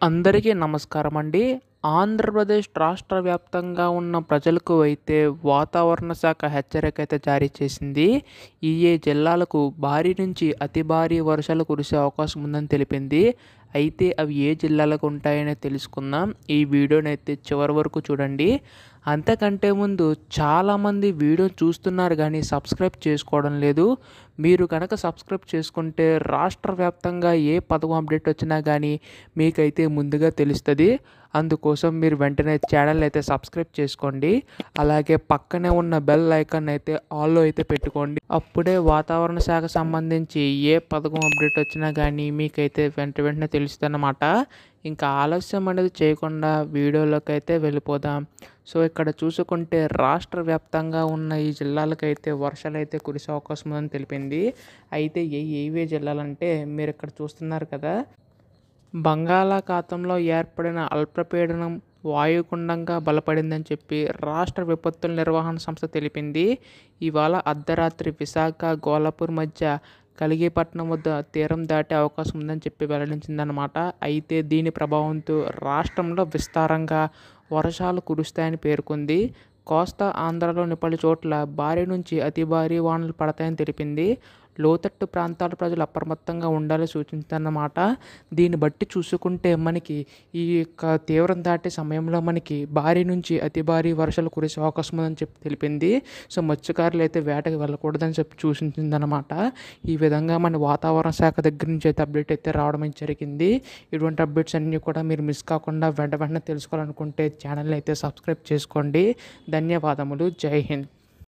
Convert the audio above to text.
అందరికీ నమస్కారం అండి. ఆంధ్రప్రదేశ్ రాష్ట్ర వ్యాప్తంగా ఉన్న ప్రజలకు అయితే వాతావరణ శాఖ హెచ్చరిక అయితే జారీ చేసింది. ఏ జిల్లాలకు భారీ నుంచి అతి భారీ వర్షాలు కురిసే అవకాశం ఉందని తెలిపింది. అయితే అవి ఏ జిల్లాలకు ఉంటాయని తెలుసుకుందాం. ఈ వీడియోని అయితే చివరి వరకు చూడండి. అంతకంటే ముందు చాలామంది వీడియో చూస్తున్నారు కానీ సబ్స్క్రైబ్ చేసుకోవడం లేదు. మీరు కనుక సబ్స్క్రైబ్ చేసుకుంటే రాష్ట్ర వ్యాప్తంగా ఏ పథకం అప్డేట్ వచ్చినా కానీ మీకైతే ముందుగా తెలుస్తుంది. అందుకోసం మీరు వెంటనే ఛానల్ అయితే సబ్స్క్రైబ్ చేసుకోండి. అలాగే పక్కనే ఉన్న బెల్ ఐకాన్ అయితే ఆల్లో అయితే పెట్టుకోండి. అప్పుడే వాతావరణ శాఖ సంబంధించి ఏ పథకం అప్డేట్ వచ్చినా కానీ మీకైతే వెంటనే తెలుస్తుంది అన్నమాట. ఇంకా ఆలస్యం అనేది చేయకుండా వీడియోలోకి అయితే వెళ్ళిపోదాం. సో ఇక్కడ చూసుకుంటే రాష్ట్ర వ్యాప్తంగా ఉన్న ఈ జిల్లాలకైతే వర్షాలు అయితే కురిసే అవకాశం ఉందని తెలిపింది. అయితే ఏవే జిల్లాలంటే మీరు ఇక్కడ చూస్తున్నారు కదా, బంగాళాఖాతంలో ఏర్పడిన అల్పపీడనం వాయుగుండంగా బలపడిందని చెప్పి రాష్ట్ర విపత్తుల నిర్వహణ సంస్థ తెలిపింది. ఇవాళ అర్ధరాత్రి విశాఖ గోలాపూర్ మధ్య కలిగిపట్నం వద్ద తీరం దాటే అవకాశం ఉందని చెప్పి వెల్లడించిందనమాట. అయితే దీని ప్రభావంతో రాష్ట్రంలో విస్తారంగా వర్షాలు కురుస్తాయని పేర్కొంది. కోస్తా ఆంధ్రలోని పలు చోట్ల భారీ నుంచి అతి భారీ వానలు పడతాయని తెలిపింది. లోతట్టు ప్రాంతాల ప్రజలు అప్రమత్తంగా ఉండాలని సూచించిందన్నమాట. దీన్ని బట్టి చూసుకుంటే మనకి ఈ యొక్క తీవ్రం దాటే సమయంలో మనకి భారీ నుంచి అతి భారీ వర్షాలు కురిసే అవకాశం ఉందని చెప్పి తెలిపింది. సో మత్స్యకారులు అయితే వేటకి వెళ్ళకూడదని చెప్పి సూచించిందన్నమాట. ఈ విధంగా మన వాతావరణ శాఖ దగ్గర నుంచి అయితే అప్డేట్ అయితే రావడం జరిగింది. ఇటువంటి అప్డేట్స్ అన్నీ కూడా మీరు మిస్ కాకుండా వెంటనే తెలుసుకోవాలనుకుంటే ఛానల్ని అయితే సబ్స్క్రైబ్ చేసుకోండి. ధన్యవాదములు. జై హింద్.